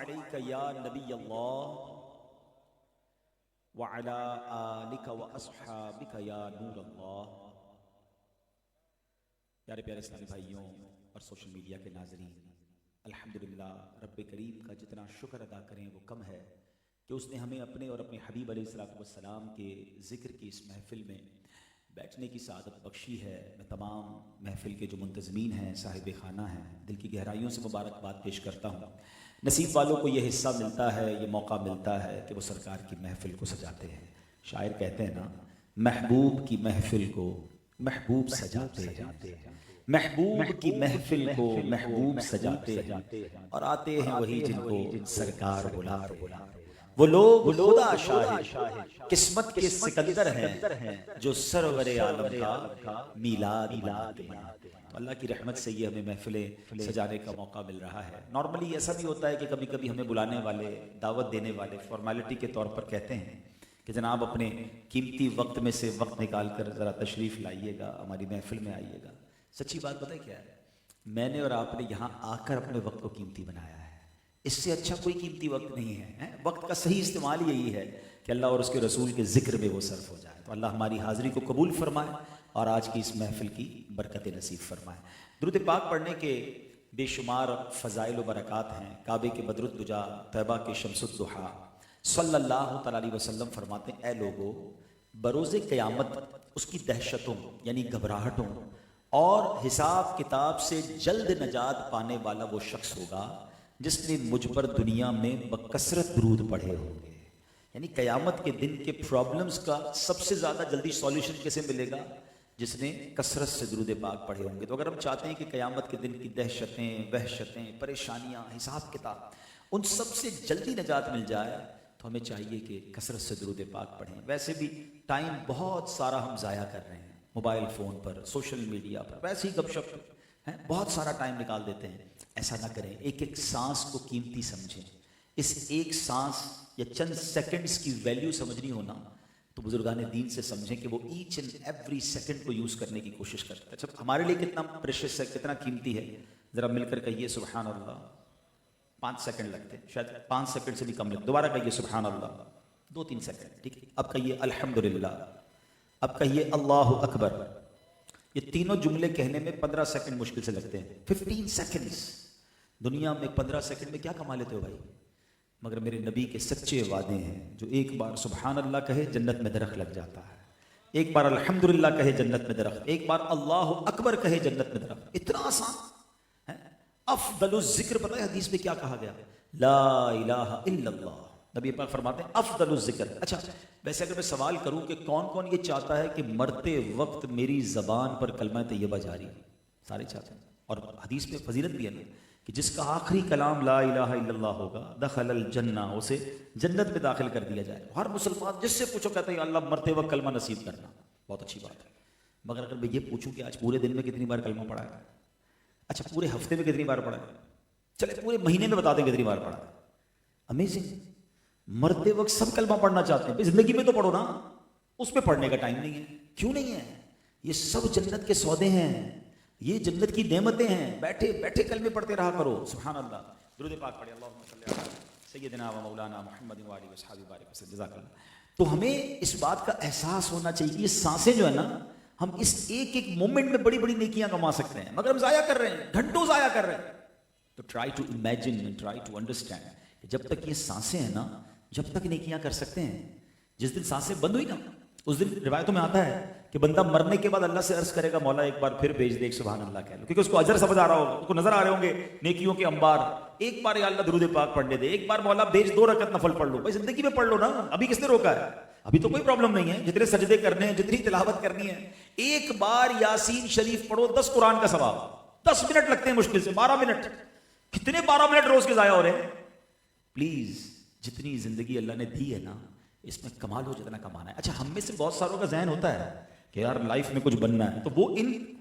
علیک یا نبی اللہ وعلی آلک واصحابک یا نور اللہ۔ پیارے پیارے اسلامی بھائیوں اور سوشل میڈیا کے ناظرین، الحمدللہ رب کریم کا جتنا شکر ادا کریں وہ کم ہے کہ اس نے ہمیں اپنے اور اپنے حبیب علیہ السلام کے ذکر کی اس محفل میں بیٹھنے کی سعادت بخشی ہے۔ میں تمام محفل کے جو منتظمین ہیں، صاحب خانہ ہیں، دل کی گہرائیوں سے مبارکباد پیش کرتا ہوں۔ نصیب والوں کو یہ حصہ ملتا ہے، یہ موقع ملتا ہے کہ وہ سرکار کی محفل کو سجاتے ہیں۔ شاعر کہتے ہیں نا، محبوب کی محفل کو محبوب سجاتے ہیں، محبوب کی محفل کو محبوب سجاتے ہیں، اور آتے ہیں وہی جن کو سرکار بلاتے ہیں۔ وہ لوگ خدا شاہد قسمت کے سکندر ہیں جو سرور عالم کا میلاد مناتے ہیں۔ تو اللہ کی رحمت سے یہ ہمیں محفلیں سجانے کا موقع مل رہا ہے۔ نارملی ایسا بھی ہوتا ہے کہ کبھی کبھی ہمیں بلانے والے، دعوت دینے والے فارمیلٹی کے طور پر کہتے ہیں کہ جناب اپنے قیمتی وقت میں سے وقت نکال کر ذرا تشریف لائیے گا، ہماری محفل میں آئیے گا۔ سچی بات پتہ ہے کیا ہے؟ میں نے اور آپ نے یہاں آ کر اپنے وقت کو قیمتی بنایا ہے۔ اس سے اچھا کوئی قیمتی وقت نہیں ہے۔ وقت کا صحیح استعمال یہی ہے کہ اللہ اور اس کے رسول کے ذکر میں وہ صرف ہو جائے۔ تو اللہ ہماری حاضری کو قبول فرمائے اور آج کی اس محفل کی برکت نصیب فرمائے۔ درود پاک پڑھنے کے بے شمار فضائل و برکات ہیں۔ کعبے کے بدر الدجا، طیبہ کے شمس الضحیٰ، صلی اللہ تعالیٰ علیہ وسلم فرماتے ہیں، اے لوگو، بروز قیامت اس کی دہشتوں یعنی گھبراہٹوں اور حساب کتاب سے جلد نجات پانے والا وہ شخص ہوگا جس نے مجھ پر دنیا میں بکثرت درود پڑھے ہوں گے۔ یعنی قیامت کے دن کے پرابلمز کا سب سے زیادہ جلدی سولیوشن کیسے ملے گا؟ جس نے کثرت سے درود پاک پڑھے ہوں گے۔ تو اگر ہم چاہتے ہیں کہ قیامت کے دن کی دہشتیں، وحشتیں، پریشانیاں، حساب کتاب، ان سب سے جلدی نجات مل جائے تو ہمیں چاہیے کہ کثرت سے درود پاک پڑھیں۔ ویسے بھی ٹائم بہت سارا ہم ضائع کر رہے ہیں، موبائل فون پر، سوشل میڈیا پر، ویسے ہی گپ شپ بہت سارا ٹائم نکال دیتے ہیں۔ ایسا نہ کریں، ایک ایک سانس کو قیمتی سمجھیں۔ اس ایک سانس یا چند سیکنڈز کی ویلیو سمجھنی ہونا تو بزرگان دین سے سمجھیں کہ وہ ایچ اینڈ ایوری سیکنڈ کو یوز کرنے کی کوشش کرتے ہیں۔ اچھا، ہمارے لیے کتنا پریشس ہے، کتنا قیمتی ہے، ذرا مل کر کہیے سبحان اللہ۔ 5 سیکنڈ لگتے ہیں، شاید 5 سیکنڈ سے بھی کم لگتے۔ دوبارہ کہیے سبحان اللہ، 2-3 سیکنڈ، ٹھیک ہے۔ اب کہیے الحمدللہ، اب کہیے اللہ اکبر۔ یہ تینوں جملے کہنے میں 15 سیکنڈ مشکل سے لگتے ہیں۔ 15 سیکنڈز دنیا میں 15 سیکنڈ میں کیا کما لیتے ہو بھائی؟ مگر میرے نبی کے سچے وعدے ہیں، جو ایک بار سبحان اللہ کہے جنت میں درخت لگ جاتا ہے، ایک بار الحمدللہ کہے جنت میں درخت، ایک بار اللہ اکبر کہے جنت میں درخت۔ اتنا آسان ہے۔ افضل الذکر، پتہ ہے حدیث میں کیا کہا گیا؟ لا الہ الا اللہ۔ نبی پاک فرماتے ہیں افضل الذکر۔ اچھا، ویسے اگر میں سوال کروں کہ کون کون یہ چاہتا ہے کہ مرتے وقت میری زبان پر کلمہ طیبہ جاری؟ سارے چاہتے ہیں۔ اور حدیث میں فضیلت بھی ہے نا کہ جس کا آخری کلام لا الہ الا اللہ ہوگا دخل الجنہ، اسے جنت میں داخل کر دیا جائے۔ ہر مسلمان جس سے پوچھو کہتا ہے یا اللہ مرتے وقت کلمہ نصیب کرنا۔ بہت اچھی بات ہے۔ مگر اگر میں یہ پوچھوں کہ آج پورے دن میں کتنی بار کلمہ پڑھا ہے؟ اچھا، پورے ہفتے میں کتنی بار پڑھا ہے؟ چلے پورے مہینے میں بتا دیں کتنی بار پڑھا ہے۔ امیزنگ۔ مرتے وقت سب کلمہ پڑھنا چاہتے ہیں، زندگی میں تو پڑھو نا، اس میں پڑھنے کا ٹائم نہیں ہے۔ کیوں نہیں ہے؟ یہ سب جنت کے سودے ہیں، یہ جنت کی نعمتیں ہیں۔ بیٹھے بیٹھے کلمے پڑھتے رہا کرو۔ سبحان اللہ، درود پاک پڑھیں، اللہم صلی علی سیدنا و مولانا محمد و آلہ و اصحابہ بارک وسلم۔ جزاک اللہ۔ تو ہمیں اس بات کا احساس ہونا چاہیے کہ یہ سانسیں جو ہے نا، ہم اس ایک ایک مومنٹ میں بڑی بڑی نیکیاں کما سکتے ہیں، مگر ہم ضائع کر رہے ہیں، گھنٹوں ضائع کر رہے ہیں۔ تو try to imagine and try to understand کہ جب تک یہ سانسیں ہیں نا، جب تک نیکیاں کر سکتے ہیں۔ جس دن سانسیں بند ہوئی نا، اس دن روایتوں میں آتا ہے کہ بندہ مرنے کے بعد اللہ سے عرض کرے گا مولا ایک بار پھر بھیج دے، ایک سبحان اللہ کہہ لو، کیونکہ اس کو اجر سمجھ آ رہا ہوگا، اس کو نظر آ رہے ہوں گے نیکیوں کے انبار۔ ایک بار یا اللہ درود پاک پڑھنے دے، ایک بار مولا بھیج، 2 رکعت نفل پڑھ لو۔ بھائی زندگی میں پڑھ لو نا، ابھی کس نے روکا ہے؟ ابھی تو کوئی پرابلم نہیں ہے، جتنے سجدے کرنے ہیں، جتنی تلاوت کرنی ہے۔ ایک بار یاسین شریف پڑھو، 10 قرآن کا ثواب۔ 10 منٹ لگتے ہیں مشکل سے، 12 منٹ۔ کتنے 12 منٹ روز کے ضائع ہو رہے ہیں؟ پلیز، جتنی زندگی اللہ نے دی ہے نا، اس میں کمال ہو جتنا کمانا ہے۔ اچھا، ہم میں سے بہت ساروں کا ذہن ہوتا ہے کہ یار لائف میں کچھ بننا ہے، تو وہ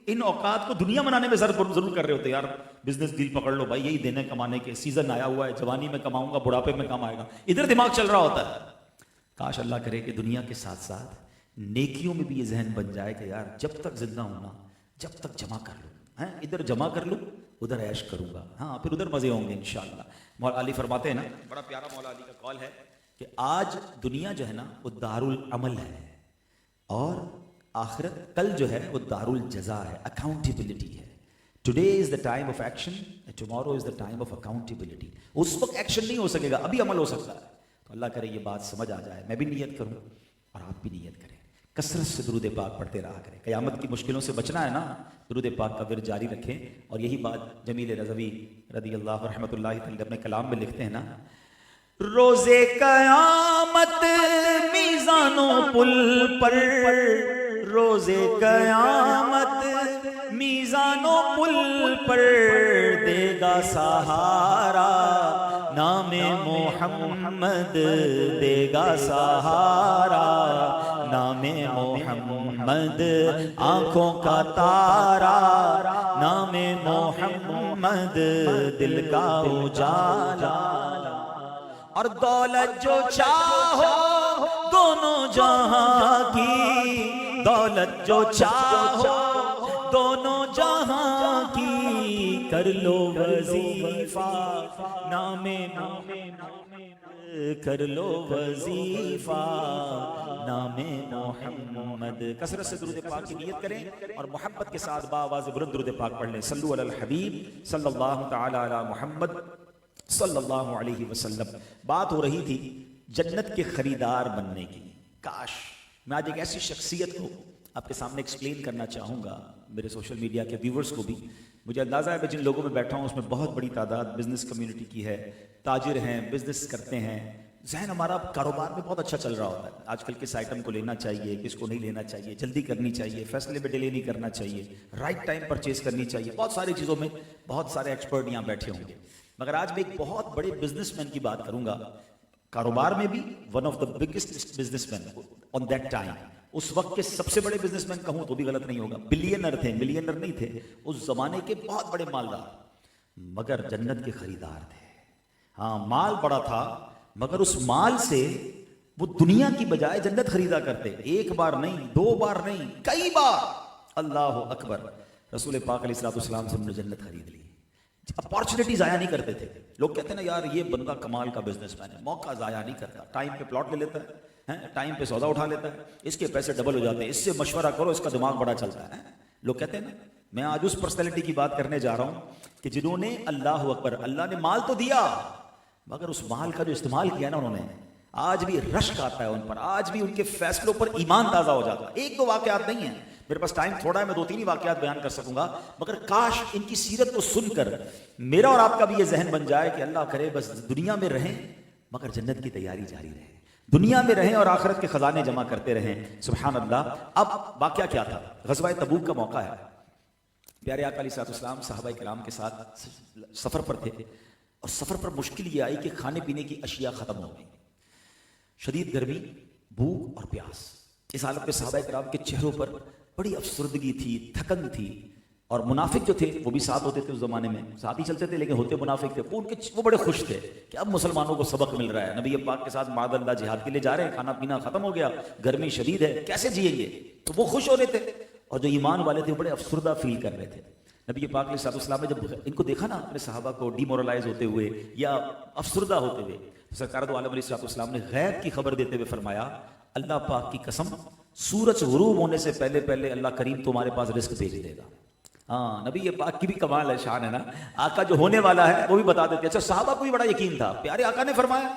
ان اوقات کو دنیا بنانے میں ضرور کر رہے ہوتے ہیں۔ یار بزنس ڈیل پکڑ لو بھائی، یہی دینے کمانے کے سیزن آیا ہوا ہے، جوانی میں کماؤں گا، بڑھاپے میں کام آئے گا، ادھر دماغ چل رہا ہوتا ہے۔ کاش اللہ کرے کہ دنیا کے ساتھ ساتھ نیکیوں میں بھی یہ ذہن بن جائے کہ یار جب تک زندہ ہونا، جب تک جمع کر لو، ادھر جمع کر لو، ادھر عیش کروں گا. ہاں پھر ادھر مزے ہوں گے انشاءاللہ. مولا علی فرماتے ہیں نا, بڑا پیارا مولا علی کا قول ہے کہ آج دنیا جو ہے نا وہ دارالعمل ہے, اور آخرت کل جو ہے وہ دارالجزا ہے, اکاؤنٹیبلٹی ہے. Today is the time of action, tomorrow is the time of accountability. اس وقت ایکشن نہیں ہو سکے گا, ابھی عمل ہو سکتا ہے. تو اللہ کرے یہ بات سمجھ آ جائے, میں بھی نیت کروں اور آپ بھی نیت کریں, کثرت سے درود پاک پڑھتے رہا کریں. قیامت کی مشکلوں سے بچنا ہے نا, درود پاک کا ورد جاری رکھیں. اور یہی بات جمیل رضوی رضی اللہ رحمۃ اللہ تعالی اپنے کلام میں لکھتے ہیں نا, روزے قیامت میزانوں پل پر, روزے قیامت میزانوں پل پر دے گا سہارا, نام محمد دے گا سہارا, نام محمد آنکھوں کا تارا, نام محمد دل کا اجالا. اور دولت جو چاہو دونوں جہاں کی, دولت جو چاہو دونوں جہاں کی, کر لو وظیفہ نام محمد, کر لو وظیفہ نام محمد. کثرت سے درود پاک کی نیت کریں اور محبت کے ساتھ باآواز بلند درود پاک پڑھ لیں. صلو علی الحبیب صلی اللہ تعالی علی محمد صلی اللہ علیہ وسلم. بات ہو رہی تھی جنت کے خریدار بننے کی. کاش میں آج ایک ایسی شخصیت کو آپ کے سامنے ایکسپلین کرنا چاہوں گا, میرے سوشل میڈیا کے ویورز کو بھی. مجھے اندازہ ہے کہ جن لوگوں میں بیٹھا ہوں اس میں بہت بڑی تعداد بزنس کمیونٹی کی ہے, تاجر ہیں, بزنس کرتے ہیں. ذہن ہمارا کاروبار میں بہت اچھا چل رہا ہوتا ہے. آج کل کس آئٹم کو لینا چاہیے, کس کو نہیں لینا چاہیے, جلدی کرنی چاہیے, فیصلے میں ڈیلے نہیں کرنا چاہیے, رائٹ ٹائم پرچیز کرنی چاہیے. بہت ساری چیزوں میں بہت سارے ایکسپرٹ یہاں بیٹھے ہوں گے. مگر آج میں ایک بہت بڑے بزنس مین کی بات کروں گا, کاروبار میں بھی one of the biggest business man on that time. اس وقت کے سب سے بڑے بزنس مین کہوں تو بھی غلط نہیں ہوگا. بلینر تھے, ملینر نہیں تھے, اس زمانے کے بہت بڑے مالدار, مگر جنت کے خریدار تھے. ہاں مال بڑا تھا, مگر اس مال سے وہ دنیا کی بجائے جنت خریدا کرتے. ایک بار نہیں, دو بار نہیں, کئی بار. اللہ اکبر. رسول پاک علیہ الصلوۃ والسلام سے انہوں نے جنت خرید لی. اپارچونیٹی ضائع نہیں کرتے تھے. لوگ کہتے ہیں نا یار یہ بندہ کمال کا بزنس مین ہے, موقع ضائع نہیں کرتا, ٹائم پہ پلاٹ لے لیتا ہے, ٹائم پہ سودا اٹھا لیتا ہے, اس کے پیسے ڈبل ہو جاتے ہیں, اس سے مشورہ کرو, اس کا دماغ بڑا چلتا ہے. لوگ کہتے ہیں نا, میں آج اس پرسنالٹی کی بات کرنے جا رہا ہوں کہ جنہوں نے اللہ اکبر, اللہ نے مال تو دیا مگر اس مال کا جو استعمال کیا نا انہوں نے, آج بھی رشک آتا ہے ان پر, آج بھی ان کے فیصلوں پر ایمان تازہ ہو جاتا ہے. ایک دو واقعات نہیں ہیں, میرے پاس ٹائم تھوڑا ہے, میں 2-3 ہی واقعات بیان کر سکوں گا, مگر کاش ان کی سیرت کو سن کر میرا اور آپ کا بھی یہ ذہن بن جائے کہ اللہ کرے بس دنیا میں رہیں مگر جنت کی تیاری جاری رہے, دنیا میں رہیں اور آخرت کے خزانے جمع کرتے رہیں. سبحان اللہ. اب واقعہ کیا تھا؟ غزوہ تبوک کا موقع ہے. پیارے آقا علیہ الصلوۃ والسلام صحابہ کرام کے ساتھ سفر پر تھے, اور سفر پر مشکل یہ آئی کہ کھانے پینے کی اشیاء ختم ہو گئی. شدید گرمی, بھوک اور پیاس. اس حالت میں صحابہ کرام کے چہروں پر بڑی افسردگی تھی, تھکن تھی. اور منافق جو تھے وہ بھی ساتھ ہوتے تھے اس زمانے میں, ساتھ ہی چلتے تھے لیکن ہوتے منافق تھے. وہ بڑے خوش تھے کہ اب مسلمانوں کو سبق مل رہا ہے, نبی پاک کے ساتھ معاذ اللہ جہاد کے لیے جا رہے ہیں, کھانا پینا ختم ہو گیا, گرمی شدید ہے, کیسے جئیں گے. تو وہ خوش ہو رہے تھے, اور جو ایمان والے تھے بڑے افسردہ فیل کر رہے تھے. نبی پاک علیہ الصلوۃ والسلام نے جب ان کو دیکھا نا اپنے صحابہ کو ڈیمورلائز ہوتے ہوئے یا افسردہ ہوتے ہوئے, سرکار دو عالم علیہ الصلوۃ والسلام نے غیب کی خبر دیتے ہوئے فرمایا, اللہ پاک کی قسم سورج غروب ہونے سے پہلے پہلے اللہ کریم تمہارے پاس رزق بھیج دے گا. ہاں نبی پاک کی بھی کمال ہے, شان ہے نا, آقا جو ہونے والا ہے وہ بھی بتا دیتے. اچھا صحابہ کو بھی بڑا یقین تھا, پیارے آقا نے فرمایا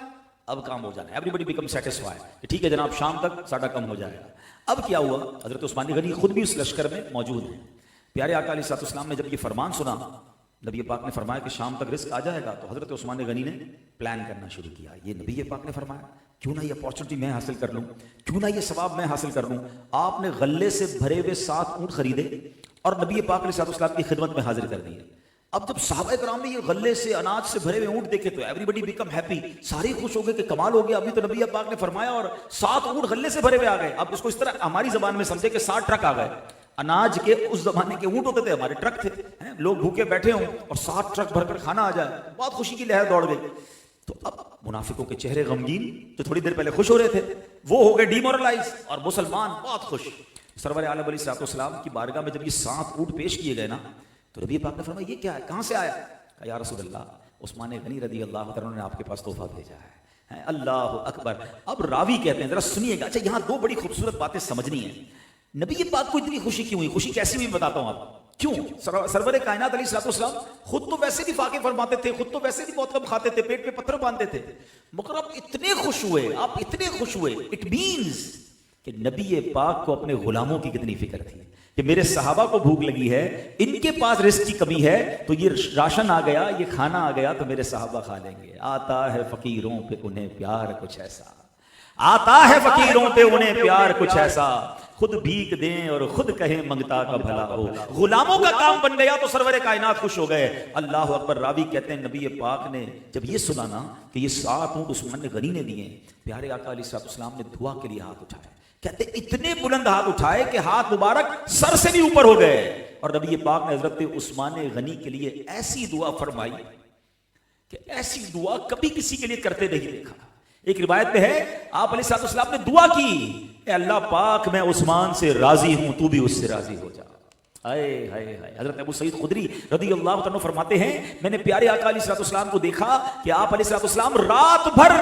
اب کام ہو جانا ہے, ایوری بڈی بیکم سیٹسفائی, ٹھیک ہے جناب شام تک ساڈا کم ہو جائے گا. اب کیا ہوا, حضرت عثمان غنی خود بھی اس لشکر میں موجود ہیں. پیارے آقا علیہ الصلوۃ والسلام نے جب یہ فرمان سنا, نبی پاک نے فرمایا کہ شام تک رزق آ جائے گا, تو حضرت عثمان غنی نے پلان کرنا شروع کیا. یہ نبی پاک نے فرمایا کیوں نہ یہ اپارچونٹی میں حاصل کر لوں, کیوں نہ یہ ثواب میں حاصل کر لوں. آپ نے غلے سے بھرے ہوئے 7 اونٹ خریدے اور نبی پاک علیہ الصلوۃ والسلام کی خدمت میں حاضر کر دیے. اب جب صحابہ کرام نے یہ غلے سے اناج سے بھرے ہوئے اونٹ دیکھے تو ایوری بڈی بیکم ہیپی, سارے خوش ہو گئے کہ کمال ہو گیا, ابھی تو نبی پاک نے فرمایا اور 7 اونٹ غلے سے بھرے ہوئے آ گئے. اب اس کو اس طرح ہماری زبان میں سمجھے کہ 60 ٹرک آ گئے. اناج کے اس زمانے کے اونٹ ہوتے تھے, ہمارے ٹرک تھے, لوگ بھوکے بیٹھے ہوں اور 60 ٹرک بھر کر کھانا آ جائے, بہت خوشی کی لہر دوڑ گئی. تو اب منافقوں کے چہرے غمگین, جو تھوڑی دیر پہلے خوش ہو رہے تھے وہ ہو گئے ڈیمورلائز, اور مسلمان بہت خوش. سرور عالم علیہ الصلوۃ والسلام کی بارگاہ میں جب یہ 7 اونٹ پیش کیے گئے نا, تو نبی پاک نے فرمایا یہ کیا ہے, کہاں سے آیا؟ کہا یا رسول اللہ عثمان غنی رضی اللہ عنہ نے آپ کے پاس تحفہ بھیجا ہے. اللہ اکبر. اب راوی کہتے ہیں, ذرا سنیے گا. اچھا یہاں دو بڑی خوبصورت باتیں سمجھنی ہیں. نبی پاک کو اتنی خوشی کیوں ہوئی؟ خوشی کیسی ہوئی بتاتا ہوں آپ. کیوں؟ سرور کائنات علیہ الصلوۃ والسلام خود تو ویسے بھی فاقے فرماتے تھے, خود تو ویسے بھی بہت کم کھاتے تھے, پیٹ پہ پتھر باندھتے تھے, مگر آپ اتنے خوش ہوئے, آپ اتنے خوش ہوئے. اٹ مینز کہ نبی پاک کو اپنے غلاموں کی کتنی فکر تھی کہ میرے صحابہ کو بھوک لگی ہے, ان کے پاس رزق کی کمی ہے, تو یہ راشن آ گیا, یہ کھانا آ گیا تو میرے صحابہ کھا لیں گے. آتا ہے فقیروں پہ انہیں پیار کچھ ایسا, آتا ہے فقیروں پہ انہیں پیار کچھ ایسا, خود بھیک دیں اور خود کہیں منگتا کا بھلا ہو. غلاموں کا کام بن گیا تو سرور کائنات خوش ہو گئے. اللہ اکبر. راوی کہتے ہیں نبی پاک نے جب یہ سنا نا کہ یہ 7 اونٹ عثمان غنی نے دیے, پیارے آقا علیہ الصلوۃ والسلام نے دعا کے لیے ہاتھ اٹھائے. کہتے اتنے بلند ہاتھ اٹھائے کہ ہاتھ مبارک سر سے بھی اوپر ہو گئے, اور نبی پاک نے حضرت عثمان غنی کے لیے ایسی دعا فرمائی کہ ایسی دعا کبھی کسی کے لیے کرتے نہیں دیکھا. ایک روایت میں ہے آپ علیہ الصلوۃ والسلام نے دعا کی, اے اللہ پاک میں عثمان سے راضی ہوں, تو بھی اس سے راضی ہو جا. ہائے ہائے ہائے. حضرت ابو سعید خدری رضی اللہ عنہ فرماتے ہیں میں نے پیارے آقا علیہ الصلوۃ والسلام کو دیکھا کہ آپ علیہ الصلوۃ والسلام رات بھر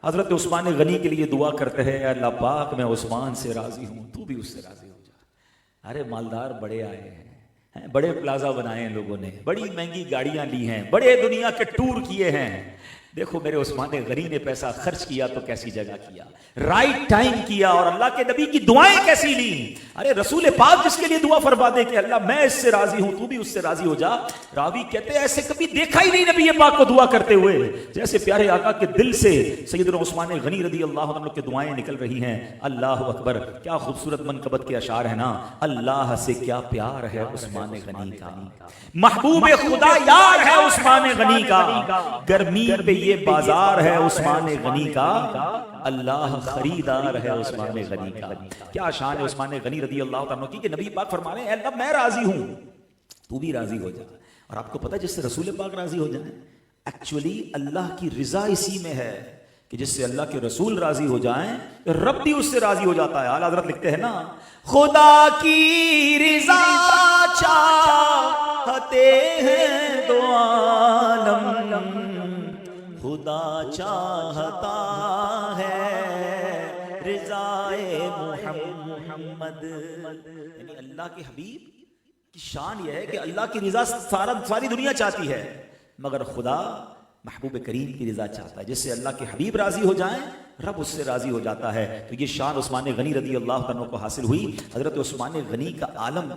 حضرت عثمان غنی کے لیے دعا کرتے ہیں, اے اللہ پاک میں عثمان سے راضی ہوں, تو بھی اس سے راضی ہو جا. ارے مالدار بڑے آئے ہیں, بڑے پلازا بنائے ہیں لوگوں نے, بڑی مہنگی گاڑیاں لی ہیں, بڑے دنیا کے ٹور کیے ہیں. دیکھو میرے عثمان غنی نے پیسہ خرچ کیا تو کیسی جگہ کیا, رائٹ ٹائم کیا, اور اللہ کے نبی کی دعائیں کیسی لی. ارے رسول پاک جس کے لیے دعا فرما دے کہ اللہ میں اس سے راضی ہوں, تو بھی اس سے راضی ہو جا. راوی کہتے ہیں ایسے کبھی دیکھا ہی نہیں نبی پاک کو دعا کرتے ہوئے جیسے پیارے آقا کے دل سے سیدنا عثمان غنی رضی اللہ عنہ کی دعائیں نکل رہی ہیں. اللہ اکبر. کیا خوبصورت منقبت کے اشعار ہیں نا. اللہ سے کیا پیار ہے عثمان غنی کا, محبوب خدا یار ہے عثمان غنی کا, گرمی پہ یہ بازار ہے عثمان غنی کا, اللہ خریدار ہے عثمان غنی کا. کیا شان ہے عثمان غنی رضی اللہ عنہ کی کہ نبی پاک فرما رہے ہیں اللہ میں راضی ہوں, تو بھی راضی ہو جا. اور آپ کو پتہ جس سے رسول پاک راضی ہو جائیں, ایکچولی اللہ کی رضا اسی میں ہے کہ جس سے اللہ کے رسول راضی ہو جائیں رب بھی اس سے راضی ہو جاتا ہے. اعلیٰ حضرت لکھتے ہیں نا خدا کی رضا چاہتے ہیں دو عالم, خدا چاہتا ہے رضائے محمد. یعنی اللہ کے حبیب کی شان یہ ہے کہ اللہ کی رضا ساری دنیا چاہتی ہے, مگر خدا محبوب کریم کی رضا چاہتا ہے. جس سے اللہ کے حبیب راضی ہو جائیں رب اس سے راضی ہو جاتا ہے. تو یہ شان عثمان غنی رضی اللہ عنہ کو حاصل ہوئی. حضرت عثمان غنی کا عالم,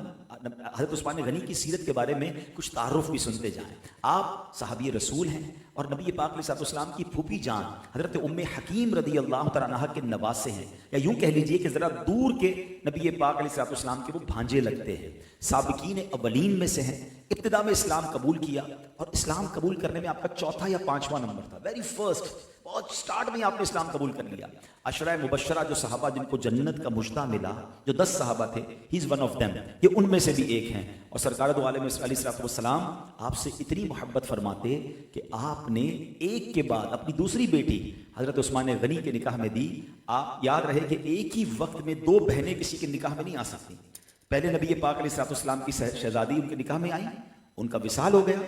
حضرت عثمان غنی کی سیرت کے بارے میں کچھ تعارف بھی سنتے جائیں. آپ صحابی رسول ہیں اور نبی پاک علیہ السلام کی پھوپھی جان حضرت ام حکیم رضی اللہ تعالیٰ عنہ کے نواسے ہیں, یا یوں کہہ لیجئے کہ ذرا دور کے نبی پاک علیہ السلام کے وہ بھانجے لگتے ہیں. سابقین اولین میں سے ہیں. ابتدا میں اسلام قبول کیا, اور اسلام قبول کرنے میں آپ کا 4تھا یا 5واں نمبر تھا, ویری فرسٹ, بہت سٹارٹ میں آپ نے اسلام قبول کر لیا. عشرہ مبشرہ جو صحابہ جن کو جنت کا مژدہ ملا, جو 10 صحابہ تھے, ہی از ون آف دیم, یہ ان میں سے بھی ایک ہیں. اور سرکار دو عالم علیہ السلام آپ سے اتنی محبت فرماتے کہ آپ نے ایک کے بعد اپنی دوسری بیٹی حضرت عثمان غنی کے نکاح میں دی. آپ یاد رہے کہ ایک ہی وقت میں 2 بہنیں کسی کے نکاح میں نہیں آ سکتی. پہلے نبی پاک علیہ السلام کی شہزادی ان کے نکاح میں آئی, ان کا وصال ہو گیا.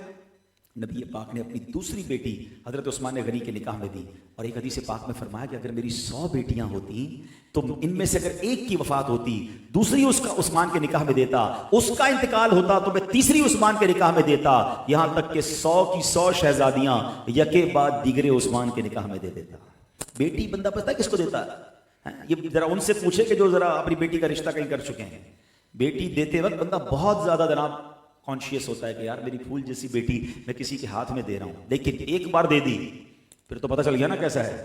نبی پاک نے اپنی دوسری بیٹی حضرت عثمان غنی کے نکاح میں دی, اور ایک حدیث پاک میں فرمایا کہ اگر میری 100 بیٹیاں ہوتی تو ان میں سے اگر ایک کی وفات ہوتی, دوسری اس کا عثمان کے نکاح میں دیتا, اس کا انتقال ہوتا تو میں تیسری عثمان کے نکاح میں دیتا, یہاں تک کہ 100 کی 100 شہزادیاں یکے بعد دیگرے عثمان کے نکاح میں دے دیتا. بیٹی بندہ پتہ کس کو دیتا ہے؟ یہ ذرا ان سے پوچھے کہ جو ذرا اپنی بیٹی کا رشتہ کہیں کر چکے ہیں. بیٹی دیتے وقت بندہ بہت زیادہ جناب کانشیس ہوتا ہے کہ یار میری پھول جیسی بیٹی میں کسی کے ہاتھ میں دے رہا ہوں, لیکن ایک بار دے دی پھر تو پتہ چل گیا نا کیسا ہے.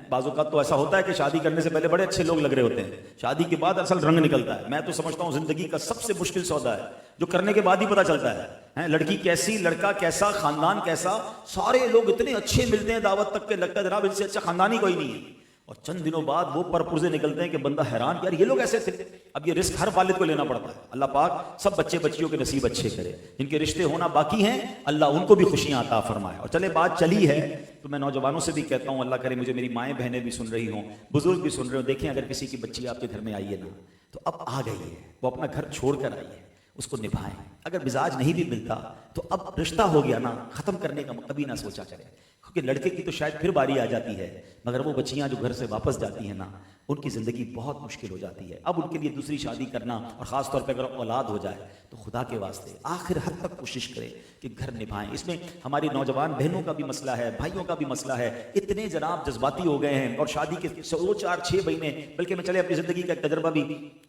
بعض اوقات تو ایسا ہوتا ہے کہ شادی کرنے سے پہلے بڑے اچھے لوگ لگ رہے ہوتے ہیں, شادی کے بعد اصل رنگ نکلتا ہے. میں تو سمجھتا ہوں زندگی کا سب سے مشکل سودا ہے جو کرنے کے بعد ہی پتہ چلتا ہے. لڑکی کیسی, لڑکا کیسا, خاندان کیسا, سارے لوگ اتنے اچھے ملتے ہیں دعوت تک کے لگتا ہے جناب ان سے اچھا خاندان ہی کوئی نہیں ہے, اور چند دنوں بعد وہ پرپرزے نکلتے ہیں کہ بندہ حیران یار یہ لوگ ایسے تھے. اب یہ رزق ہر والد کو لینا پڑتا ہے. اللہ پاک سب بچے بچیوں کے نصیب اچھے کرے, جن کے رشتے ہونا باقی ہیں اللہ ان کو بھی خوشیاں عطا فرمائے. اور چلے بات چلی ہے تو میں نوجوانوں سے بھی کہتا ہوں, اللہ کرے مجھے میری مائیں بہنیں بھی سن رہی ہوں, بزرگ بھی سن رہے ہوں, دیکھیں اگر کسی کی بچی آپ کے گھر میں آئی ہے نا تو اب آ گئی ہے, وہ اپنا گھر چھوڑ کر آئی ہے, اس کو نبھائیں. اگر مزاج نہیں بھی ملتا تو اب رشتہ ہو گیا نا, ختم کرنے کا کبھی نہ سوچا کریں, کیونکہ لڑکے کی تو شاید پھر باری آ جاتی ہے, مگر وہ بچیاں جو گھر سے واپس جاتی ہیں نا, ان کی زندگی بہت مشکل ہو جاتی ہے. اب ان کے لیے دوسری شادی کرنا, اور خاص طور پہ اگر اولاد ہو جائے تو خدا کے واسطے آخر حد تک کوشش کریں کہ گھر نبھائیں. اس میں ہماری نوجوان بہنوں کا بھی مسئلہ ہے, بھائیوں کا بھی مسئلہ ہے. اتنے جناب جذباتی ہو گئے ہیں, اور شادی کے 4-6 مہینے, بلکہ میں چلے اپنی زندگی کا ایک تجربہ بھی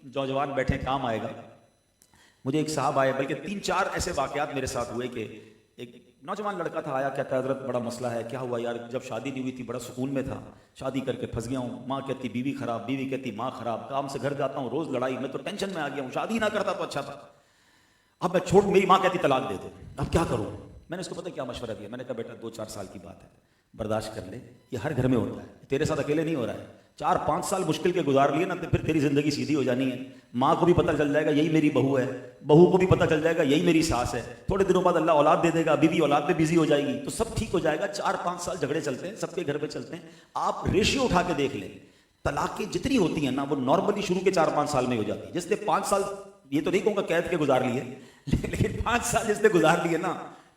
نوجوان بیٹھے کام آئے گا. مجھے ایک صاحب آئے, بلکہ 3-4 ایسے واقعات میرے ساتھ ہوئے کہ ایک نوجوان لڑکا تھا, آیا, کہتا ہے حضرت بڑا مسئلہ ہے. کیا ہوا یار؟ جب شادی نہیں ہوئی تھی بڑا سکون میں تھا, شادی کر کے پھنس گیا ہوں. ماں کہتی بیوی خراب, بیوی کہتی ماں خراب, کام سے گھر جاتا ہوں روز لڑائی, میں تو ٹینشن میں آ گیا ہوں, شادی نہ کرتا تو اچھا تھا. اب میں چھوڑ, میری ماں کہتی طلاق دے دو, اب کیا کروں؟ میں نے اس کو پتہ کیا مشورہ دیا, میں نے کہا بیٹا 2-4 سال کی بات ہے, برداشت کر لے, یہ ہر گھر میں ہوتا ہے, تیرے ساتھ اکیلے نہیں ہو رہا ہے. 4-5 سال مشکل کے گزار لیے نا تو پھر تیری زندگی سیدھی ہو جانی ہے. ماں کو بھی پتہ چل جائے گا یہی میری بہو ہے, بہو کو بھی پتہ چل جائے گا یہی میری ساس ہے, تھوڑے دنوں بعد اللہ اولاد دے دے گا, بیوی اولاد پہ بزی ہو جائے گی, تو سب ٹھیک ہو جائے گا. 4-5 سال جھگڑے چلتے ہیں, سب کے گھر پہ چلتے ہیں. آپ ریشیو اٹھا کے دیکھ لیں, طلاقیں جتنی ہوتی ہیں نا وہ نارملی شروع کے 4-5 سال میں ہو جاتی ہے. جس نے 5 سال, یہ تو نہیں کہوں گا قید کے گزار لیے, لیکن 5 سال جس نے گزار لیے نا,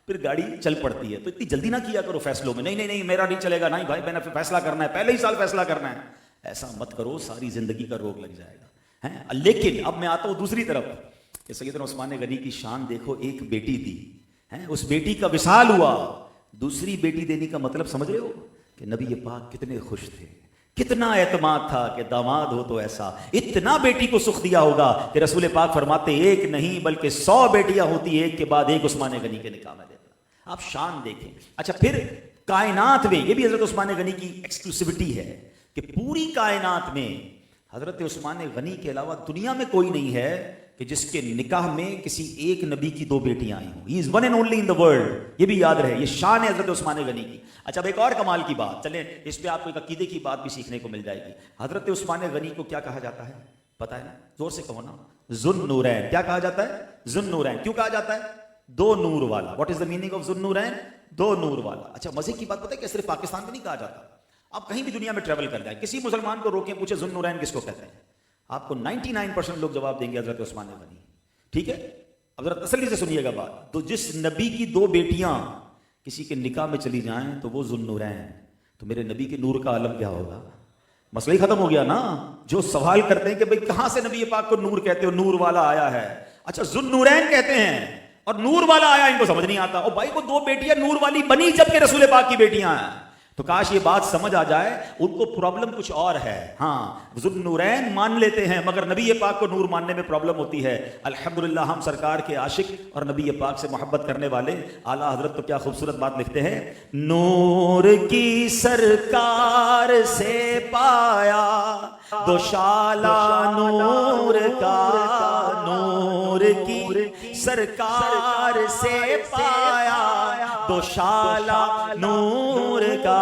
پھر گاڑی چل پڑتی ہے. تو اتنی جلدی نہ کیا کرو فیصلوں میں, نہیں میرا نہیں چلے گا, نہیں بھائی میں نے فیصلہ کرنا ہے, پہلے ہی سال فیصلہ کرنا ہے. ایسا مت کرو, ساری زندگی کا روگ لگ جائے گا. لیکن اب میں آتا ہوں دوسری طرف کہ سیدنا عثمان غنی کی شان دیکھو. ایک بیٹی تھی, اس بیٹی کا وصال ہوا, دوسری بیٹی دینے کا مطلب سمجھ رہے ہو کہ نبی پاک کتنے خوش تھے, کتنا اعتماد تھا کہ داماد ہو تو ایسا. اتنا بیٹی کو سکھ دیا ہوگا کہ رسول پاک فرماتے ایک نہیں بلکہ 100 بیٹیاں ہوتی, ایک کے بعد ایک عثمان غنی کے نکاح میں دیتا. آپ شان دیکھیں. اچھا پھر کائنات میں, یہ بھی حضرت عثمان غنی کی ایکسکلوسیوٹی ہے کہ پوری کائنات میں حضرت عثمان غنی کے علاوہ دنیا میں کوئی نہیں ہے کہ جس کے نکاح میں کسی ایک نبی کی 2 بیٹیاں آئی ہوں. He is one and only in the world. یہ بھی یاد رہے, یہ شان ہے حضرت عثمان غنی کی. اچھا اب ایک اور کمال کی بات, چلیں اس پہ آپ کو ایک عقیدے کی بات بھی سیکھنے کو مل جائے گی. حضرت عثمان غنی کو کیا کہا جاتا ہے پتہ ہے نا؟ زور سے کہو نا, ذو النورین. کیا کہا جاتا ہے؟ ذو النورین. کیوں کہا جاتا ہے؟ 2 نور والا. What is the meaning of ذو النورین؟ 2 نور والا. اچھا مزے کی بات پتہ ہے کہ صرف پاکستان میں نہیں کہا جاتا, آپ کہیں بھی دنیا میں ٹریول کر جائیں, کسی مسلمان کو روکیں, پوچھیں ذو النورین کس کو کہتے ہیں, آپ کو 99% لوگ جواب دیں گے حضرت عثمان غنی. ٹھیک ہے, اب ذرا تسلی سے سنیے گا بات. تو جس نبی کی 2 بیٹیاں کسی کے نکاح میں چلی جائیں تو وہ ذو النورین, تو میرے نبی کے نور کا عالم کیا ہوگا؟ مسئلہ ہی ختم ہو گیا نا. جو سوال کرتے ہیں کہ بھئی کہاں سے نبی پاک کو نور کہتے ہو, نور والا آیا ہے. اچھا ذو النورین کہتے ہیں اور نور والا آیا, ان کو سمجھ نہیں آتا. اور بھائی وہ 2 بیٹیاں نور والی بنی جبکہ رسول پاک کی بیٹیاں ہیں. تو کاش یہ بات سمجھ آ جائے. ان کو پرابلم کچھ اور ہے. ہاں ذو النورین مان لیتے ہیں مگر نبی پاک کو نور ماننے میں پرابلم ہوتی ہے. الحمدللہ ہم سرکار کے عاشق اور نبی پاک سے محبت کرنے والے اعلیٰ حضرت تو کیا خوبصورت بات لکھتے ہیں, نور کی سرکار سے پایا دوشالہ نور کا, نور کی سرکار سے پایا دوشالہ نور کا,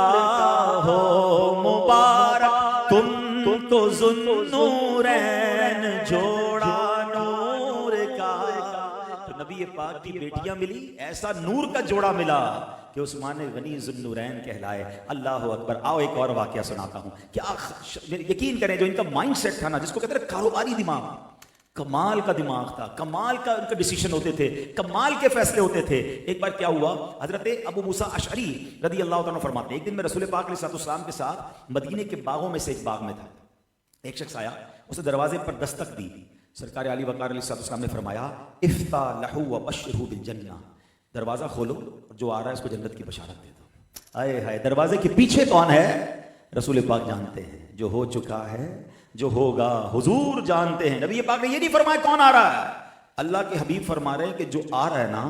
ہو مبارک تم کو ذو النورین جوڑا نور کا. تو نبی پاک کی بیٹیاں ملی, ایسا نور کا جوڑا ملا کہ عثمان غنی ذو النورین کہلائے. اللہ اکبر. آؤ ایک اور واقعہ سناتا ہوں. کیا یقین کریں جو ان کا مائنڈ سیٹ تھا نا, جس کو کہتے ہیں کاروباری دماغ, کمال کا دماغ تھا, کمال کا ان کے ڈیسیشن ہوتے تھے, کمال کے فیصلے ہوتے تھے. ایک بار کیا ہوا, حضرت ابو موسیٰ اشعری رضی اللہ تعالیٰ فرماتے ہیں ایک دن میں رسول پاک علیہ السلام کے ساتھ مدینے کے باغوں میں سے ایک باغ میں تھا. ایک شخص آیا, اس نے دروازے پر دستک دی. سرکار علی وقار علیہ السلام نے فرمایا افتح لہو وبشرہ بالجنہ, دروازہ کھولو اور جو آ رہا ہے اس کو جنت کی بشارت دے دو. آئے ہائے, دروازے کے پیچھے کون ہے؟ رسول پاک جانتے ہیں, جو ہو چکا ہے جو ہوگا حضور جانتے ہیں. نبی پاک نے یہ نہیں فرمایا کون آ رہا ہے, اللہ کے حبیب فرما رہے ہیں کہ جو آ رہا ہے نا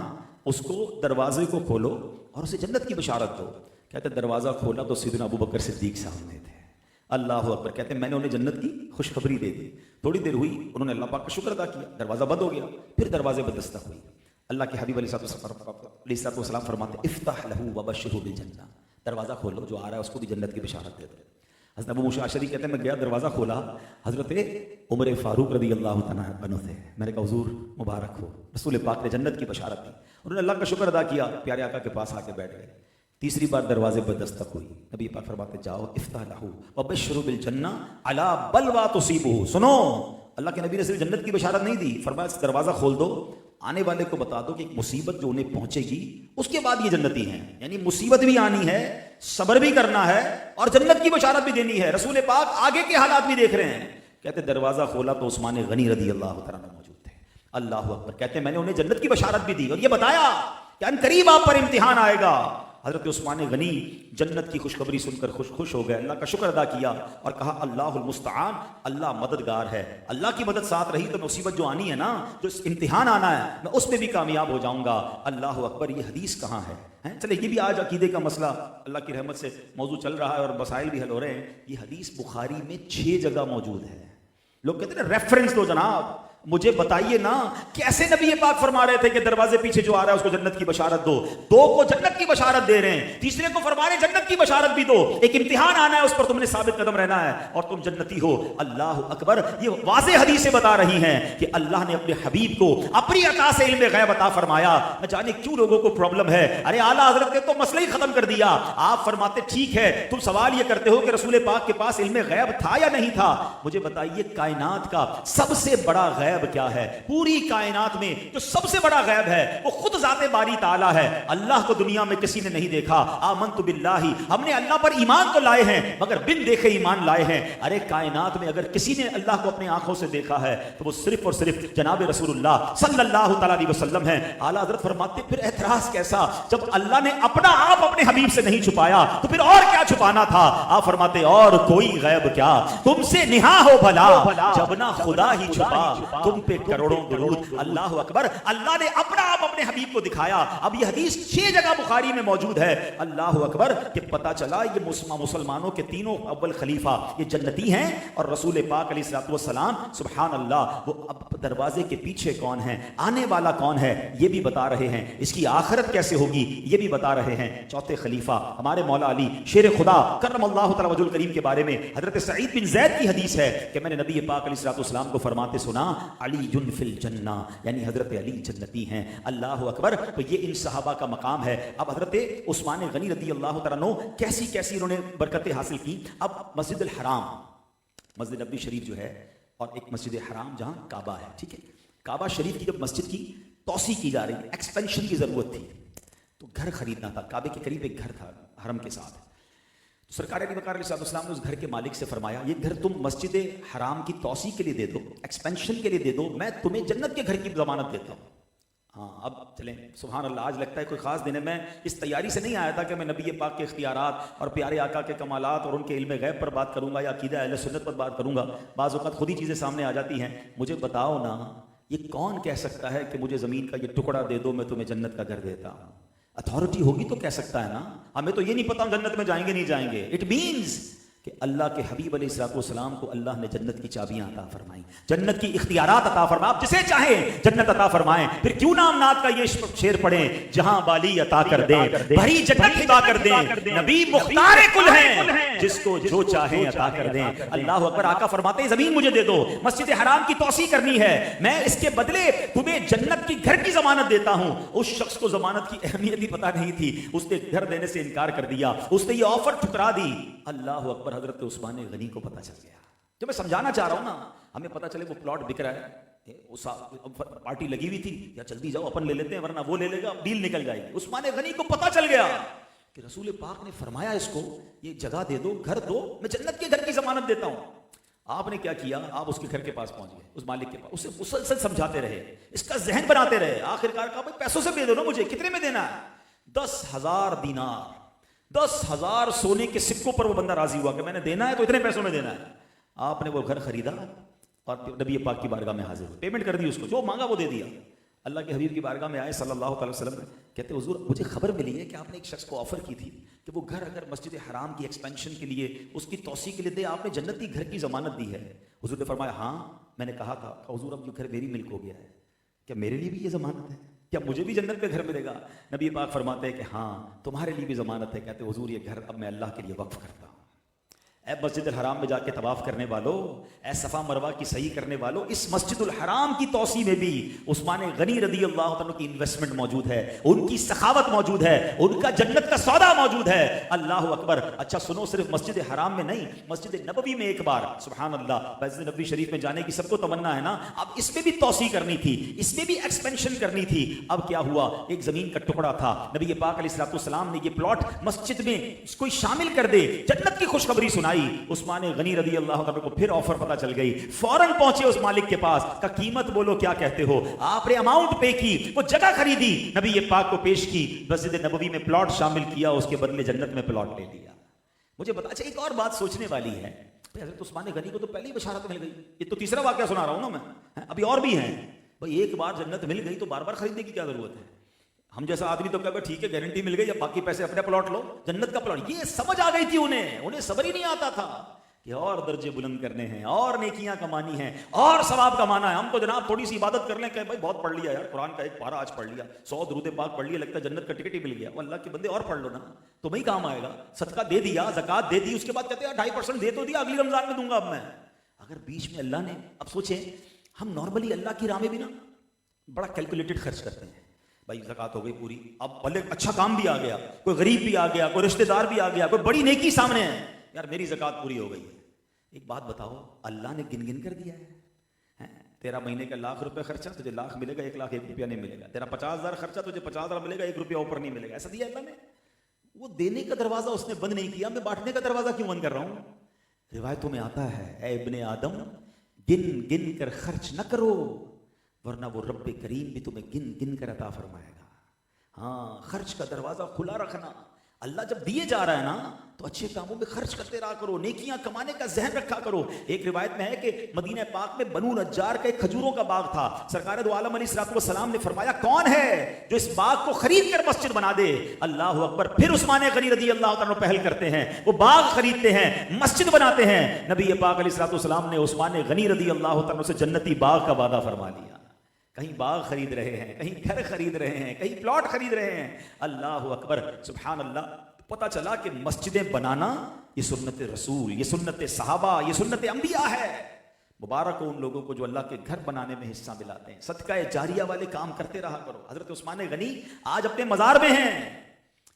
اس کو دروازے کو کھولو اور اسے جنت کی بشارت دو. کہتے دروازہ کھولا تو سیدنا ابو بکر صدیق سامنے تھے. اللہ اکبر. کہتے ہیں میں نے انہیں جنت کی خوشخبری دے دی. تھوڑی دیر ہوئی, انہوں نے اللہ پاک کا شکر ادا کیا, دروازہ بند ہو گیا. پھر دروازے پر دستک ہوئی. اللہ کے حبیب علیہ السلام فرماتے افتح لہو وبشرہ بالجنہ, دروازہ کھولو, جو آ رہا ہے اس کو بھی جنت کی بشارت دے دو. حضرت ابو موسیٰ اشعری کہتے ہیں میں گیا, دروازہ کھولا, حضرت عمر فاروق رضی اللہ تعالیٰ عنہ تھے. میں نے کہا حضور مبارک ہو, رسول پاک نے جنت کی بشارت دی. انہوں نے اللہ کا شکر ادا کیا, پیارے آقا کے پاس آ کے بیٹھ گئے. تیسری بار دروازے پر دستک ہوئی. نبی پاک فرماتے جاؤ افتح لہو وبشرہ بالجنہ علی بلویٰ تصیبہ. سنو, اللہ کے نبی نے صرف جنت کی بشارت نہیں دی, فرمایا دروازہ کھول دو آنے والے کو بتا دو کہ ایک مصیبت جو انہیں پہنچے گی اس کے بعد یہ جنتی ہیں. یعنی مصیبت بھی آنی ہے, صبر بھی کرنا ہے, اور جنت کی بشارت بھی دینی ہے. رسول پاک آگے کے حالات بھی دیکھ رہے ہیں. کہتے دروازہ کھولا تو عثمان غنی رضی اللہ تعالیٰ عنہ موجود تھے. اللہ اکبر. کہتے میں نے انہیں جنت کی بشارت بھی دی اور یہ بتایا کہ ان قریب آپ پر امتحان آئے گا. حضرت عثمان غنی جنت کی خوشخبری سن کر خوش ہو گئے, اللہ کا شکر ادا کیا اور کہا اللہ المستعان, اللہ مددگار ہے. اللہ کی مدد ساتھ رہی تو مصیبت جو آنی ہے نا, جو امتحان آنا ہے, میں اس میں بھی کامیاب ہو جاؤں گا. اللہ اکبر. یہ حدیث کہاں ہے؟ چلے یہ بھی آج عقیدے کا مسئلہ اللہ کی رحمت سے موضوع چل رہا ہے اور مسائل بھی حل ہو رہے ہیں. یہ حدیث بخاری میں 6 جگہ موجود ہے. لوگ کہتے ہیں ریفرنس دو جناب, مجھے بتائیے نا کیسے نبی پاک فرما رہے تھے کہ دروازے پیچھے جو آ رہا ہے اس کو جنت کی بشارت دو. 2 کو جنت کی بشارت دے رہے ہیں, تیسرے کو فرما رہے جنت کی بشارت بھی دو. ایک امتحان آنا ہے, اس پر تم نے ثابت قدم رہنا ہے اور تم جنتی ہو. اللہ اکبر. یہ واضح حدیثیں بتا رہی ہیں کہ اللہ نے اپنے حبیب کو اپنی عطا سے علم غیب عطا فرمایا. نہ جانے کیوں لوگوں کو پرابلم ہے. ارے اعلیٰ حضرت نے تو مسئلہ ہی ختم کر دیا. آپ فرماتے ٹھیک ہے, تم سوال یہ کرتے ہو کہ رسول پاک کے پاس علم غیب تھا یا نہیں تھا. مجھے بتائیے کائنات کا سب سے بڑا غیب کیا ہے؟ پوری کائنات میں جو سب سے بڑا غیب ہے وہ خود ذات باری تعالیٰ ہے. اللہ کو دنیا میں کسی نے نہیں دیکھا. آمنت باللہ, ہم نے اللہ پر ایمان تو لائے ہیں مگر بن دیکھے ایمان لائے ہیں. ارے کائنات میں اگر کسی نے اللہ کو اپنے آنکھوں سے دیکھا ہے تو وہ صرف اور صرف جناب رسول اللہ صلی اللہ تعالیٰ علیہ وسلم ہیں. اعلیٰ حضرت فرماتے پھر اعتراض کیسا, جب اللہ نے اپنا آپ اپنے حبیب سے نہیں چھپایا تو پھر اور کیا چھپانا تھا. آپ فرماتے اور کوئی غیب کیا, تم سے نہا ہو بھلا جب نہ خدا ہی چھپا تم پہ کروڑوں درود. اللہ اکبر. اللہ نے اپنا آپ اپنے حبیب کو دکھایا. اب یہ حدیث 6 جگہ بخاری میں موجود ہے. اللہ اکبر. کہ پتا چلا یہ مسلمانوں کے تینوں اول خلیفہ یہ جنتی ہیں اور رسول پاک علیہ الصلوۃ والسلام سبحان اللہ وہ اب دروازے کے پیچھے کون ہیں, آنے والا کون ہے, یہ بھی بتا رہے ہیں. اس کی آخرت کیسے ہوگی یہ بھی بتا رہے ہیں. چوتھے خلیفہ ہمارے مولا علی شیر خدا کرم اللہ تعالی وجہ الکریم کے بارے میں حضرت سعید بن زید کی حدیث ہے کہ میں نے نبی پاک علیہ الصلوۃ والسلام کو فرماتے سنا علی فی الجنہ, یعنی حضرت علی جنتی ہیں. اللہ اکبر. تو یہ ان صحابہ کا مقام ہے. اب حضرت عثمان غنی رضی اللہ تعالیٰ عنہ کیسی کیسی انہوں نے برکتیں حاصل کی. اب مسجد الحرام, مسجد نبوی شریف جو ہے, اور ایک مسجد حرام جہاں کعبہ ہے, ٹھیک ہے, کعبہ شریف کی جب مسجد کی توسیع کی جا رہی, ایکسپینشن کی ضرورت تھی, تو گھر خریدنا تھا. کعبے کے قریب ایک گھر تھا حرم کے ساتھ. سرکار علی وقار علیہ السلام نے اس گھر کے مالک سے فرمایا یہ گھر تم مسجد حرام کی توسیع کے لیے دے دو, ایکسپینشن کے لیے دے دو, میں تمہیں جنت کے گھر کی ضمانت دیتا ہوں. ہاں اب چلیں سبحان اللہ. آج لگتا ہے کوئی خاص دن ہے. میں اس تیاری سے نہیں آیا تھا کہ میں نبی پاک کے اختیارات اور پیارے آقا کے کمالات اور ان کے علم غیب پر بات کروں گا یا عقیدہ اہل سنت پر بات کروں گا. بعض اوقات خود ہی چیزیں سامنے آ جاتی ہیں. مجھے بتاؤ نا, یہ کون کہہ سکتا ہے کہ مجھے زمین کا یہ ٹکڑا دے دو میں تمہیں جنت کا گھر دیتا ہوں. اتھارٹی ہوگی تو کہہ سکتا ہے نا. ہمیں تو یہ نہیں پتا ہم جنت میں جائیں گے نہیں جائیں گے. اٹ مینز کہ اللہ کے حبیب علیہ الصلوۃ والسلام کو اللہ نے جنت کی چابیاں عطا فرمائیں, جنت کی اختیارات عطا فرمائیں. آپ جسے چاہیں جنت عطا فرمائیں. پھر کیوں نام نات کا یہ شعر پڑھیں, جہاں بالی عطا کر دیں بھری جنت عطا کر دیں, نبی مختار کل ہیں جس کو جو چاہیں عطا کر دیں. اللہ اکبر. آقا فرماتے ہیں زمین مجھے دے دو, مسجد حرام کی توسیع کرنی ہے, میں اس کے بدلے تمہیں جنت کی گھر کی ضمانت دیتا ہوں. اس شخص کو ضمانت کی اہمیت ہی پتہ نہیں تھی, اس نے گھر دینے سے انکار کر دیا, اس نے یہ آفر ٹھکرا دی. اللہ اکبر. حضرت عثمان غنی کو پتہ چل گیا. جو میں سمجھانا چاہ رہا ہوں نا, ہمیں پتہ چلے وہ پلاٹ بک رہا ہے, پارٹی لگی ہوئی تھی, یا جلدی جاؤ اپن لے لیتے ہیں ورنہ وہ لے لے گا, ڈیل نکل جائے گی. عثمان غنی کو پتہ چل گیا کہ رسول پاک نے فرمایا اس کو یہ جگہ دے دو, گھر دو, میں جنت کے گھر کی ضمانت دیتا ہوں. آپ نے کیا کیا, آپ اس کے گھر کے پاس پہنچ گئے, اس مالک کے پاس, اسے مسلسل سمجھاتے رہے, اس کا ذہن بناتے رہے. آخرکار کہا بھائی پیسوں سے دے دو نا مجھے, کتنے میں دینا ہے؟ 10,000 دینار, 10,000 سونے کے سکوں پر وہ بندہ راضی ہوا کہ میں نے دینا ہے تو اتنے پیسوں میں دینا ہے. آپ نے وہ گھر خریدا اور نبی پاک کی بارگاہ میں حاضر ہوئے, پیمنٹ کر دی, اس کو جو مانگا وہ دے دیا. اللہ کے حبیب کی بارگاہ میں آئے صلی اللہ علیہ وسلم, کہتے حضور مجھے خبر ملی ہے کہ آپ نے ایک شخص کو آفر کی تھی کہ وہ گھر اگر مسجد حرام کی ایکسپینشن کے لیے اس کی توسیع کے لیے دے, آپ نے جنتی گھر کی ضمانت دی ہے. حضور نے فرمایا ہاں میں نے کہا تھا. حضور اب یہ گھر میری ملک ہو گیا ہے, کیا میرے لیے بھی یہ ضمانت ہے, کیا مجھے بھی جنت پہ گھر ملے گا؟ نبی پاک فرماتے ہیں کہ ہاں تمہارے لیے بھی ضمانت ہے. کہتے حضور یہ گھر اب میں اللہ کے لیے وقف کرتا ہوں. اے مسجد الحرام میں جا کے طواف کرنے والوں، اے صفا مروہ کی صحیح کرنے والوں، اس مسجد الحرام کی توسیع میں بھی عثمان غنی رضی اللہ عنہ کی انویسٹمنٹ موجود ہے، ان کی سخاوت موجود ہے، ان کا جنت کا سودا موجود ہے۔ اللہ اکبر۔ اچھا سنو، صرف مسجد حرام میں نہیں، مسجد نبوی میں ایک بار، سبحان اللہ، مسجد نبوی شریف میں جانے کی سب کو تمنا ہے نا، اب اس میں بھی توسیع کرنی تھی، اس میں بھی ایکسپینشن کرنی تھی۔ اب کیا ہوا، ایک زمین کا ٹکڑا تھا، نبی پاک علیہ الصلوۃ والسلام نے یہ پلاٹ مسجد میں کوئی شامل کر دے، جنت کی خوشخبری سنائی۔ عثمان غنی رضی اللہ عنہ کو پھر آفر پتہ چل گئی، فوراً پہنچے اس مالک کے پاس، کا قیمت بولو کیا کہتے ہو؟ آپ نے اماؤنٹ پے کی، وہ جگہ خریدی، نبی پاک کو پیش کی، مسجد نبوی میں پلاٹ شامل کیا، اس کے بدلے جنت میں پلاٹ لے لیا۔ مجھے بتا، اچھا ایک اور بات سوچنے والی ہے، حضرت عثمان غنی کو تو پہلے ہی بشارت مل گئی، یہ تو تیسرا واقعہ سنا رہا ہوں نا میں، ابھی اور بھی ہیں۔ بھائی ایک بار جنت مل گئی تو بار بار خریدنے کی کیا ضرورت ہے؟ ہم جیسا آدمی تو کہا ٹھیک ہے گارنٹی مل گئی، اب باقی پیسے اپنے پلاٹ لو، جنت کا پلاٹ۔ یہ سمجھ آ گئی تھی انہیں صبر ہی نہیں آتا تھا کہ اور درجے بلند کرنے ہیں، اور نیکیاں کمانی ہیں، اور ثواب کمانا ہے۔ ہم تو جناب تھوڑی سی عبادت کر لیں کہ بھائی بہت پڑھ لیا یار، قرآن کا ایک پارہ آج پڑھ لیا، 100 درود پاک پڑھ لیا، لگتا ہے جنت کا ٹکٹ ہی مل گیا۔ وہ اللہ کے بندے اور پڑھ لو نا، تمہیں کام آئے گا۔ صدقہ دے دیا، زکات دے دی، اس کے بعد کہتے ہیں 2.5% دے تو دیا، اگلی رمضان میں دوں گا اب میں۔ اگر بیچ میں اللہ نے، اب سوچیں ہم نارملی اللہ کی راہ میں بھی نا بڑا کیلکولیٹڈ خرچ کرتے ہیں، بھائی زکات ہو گئی پوری، اب بھلے اچھا کام بھی آ گیا، کوئی غریب بھی آ گیا، کوئی رشتہ دار بھی آ گیا، کوئی بڑی نیکی سامنے ہے، یار میری زکات پوری ہو گئی ہے۔ ایک بات بتاؤ، اللہ نے گن گن کر دیا ہے، تیرا مہینے کا 1,00,000 روپے خرچہ، تجھے 1,00,000 ملے گا، 1,00,001 روپیہ نہیں ملے گا۔ تیرا 50,000 خرچہ، تجھے 50,000 ملے گا، 1 روپیہ اوپر نہیں ملے گا۔ ایسا دیا اللہ نے؟ وہ دینے کا دروازہ اس نے بند نہیں کیا، میں بانٹنے کا دروازہ کیوں بند کر رہا ہوں؟ روایتوں میں آتا ہے، اے ابن آدم گن گن کر خرچ نہ کرو، ورنہ وہ رب کریم بھی تمہیں گن گن کر عطا فرمائے گا۔ ہاں، خرچ کا دروازہ کھلا رکھنا۔ اللہ جب دیے جا رہا ہے نا تو اچھے کاموں میں خرچ کرتے رہا کرو، نیکیاں کمانے کا ذہن رکھا کرو۔ ایک روایت میں ہے کہ مدینہ پاک میں بنو نجار کا ایک کھجوروں کا باغ تھا، سرکار دو عالم علیہ الصلوۃ والسلام نے فرمایا کون ہے جو اس باغ کو خرید کر مسجد بنا دے؟ اللہ اکبر۔ پھر عثمان غنی رضی اللہ تعالیٰ پہل کرتے ہیں، وہ باغ خریدتے ہیں، مسجد بناتے ہیں۔ نبی پاک علیہ الصلوۃ والسلام نے عثمان غنی رضی اللہ تعالیٰ سے جنتی باغ کا وعدہ فرما لیا۔ کہیں باغ خرید رہے ہیں، کہیں گھر خرید رہے ہیں، کہیں پلاٹ خرید رہے ہیں۔ اللہ اکبر، سبحان اللہ۔ پتہ چلا کہ مسجدیں بنانا یہ سنت رسول، یہ سنت صحابہ، یہ سنت انبیاء ہے۔ مبارک ہو ان لوگوں کو جو اللہ کے گھر بنانے میں حصہ ملاتے ہیں۔ صدقہ جاریہ والے کام کرتے رہا کرو۔ حضرت عثمان غنی آج اپنے مزار میں ہیں،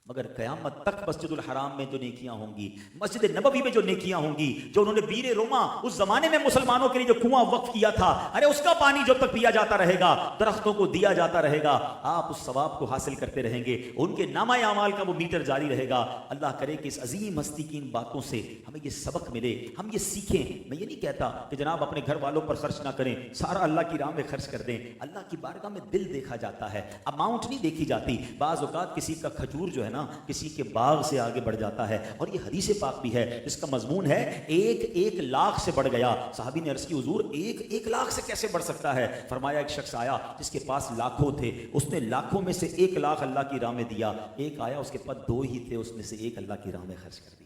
مگر قیامت تک مسجد الحرام میں جو نیکیاں ہوں گی، مسجد نبوی میں جو نیکیاں ہوں گی، جو انہوں نے بیر روما اس زمانے میں مسلمانوں کے لیے جو کنواں وقف کیا تھا، ارے اس کا پانی جب تک پیا جاتا رہے گا، درختوں کو دیا جاتا رہے گا، آپ اس ثواب کو حاصل کرتے رہیں گے، ان کے نامہ اعمال کا وہ میٹر جاری رہے گا۔ اللہ کرے کہ اس عظیم ہستی کی ان باتوں سے ہمیں یہ سبق ملے، ہم یہ سیکھیں۔ میں یہ نہیں کہتا کہ جناب اپنے گھر والوں پر خرچ نہ کریں، سارا اللہ کی راہ میں خرچ کر دیں۔ اللہ کی بارگاہ میں دل دیکھا جاتا ہے، اماؤنٹ نہیں دیکھی جاتی۔ بعض اوقات کسی کا کھجور جو ہے نا کسی کے باغ سے آگے بڑھ جاتا ہے، اور یہ حدیث پاک بھی ہے، اس کا مضمون ہے 1,00,000 سے بڑھ گیا۔ صحابی نے عرض کی حضور 1,00,000 سے کیسے بڑھ سکتا ہے؟ فرمایا ایک شخص آیا جس کے پاس لاکھوں تھے، اس نے لاکھوں میں سے 1,00,000 اللہ کی راہ میں دیا، ایک آیا اس کے پاس 2 ہی تھے، اس میں سے 1 اللہ کی راہ میں خرچ کر دیا۔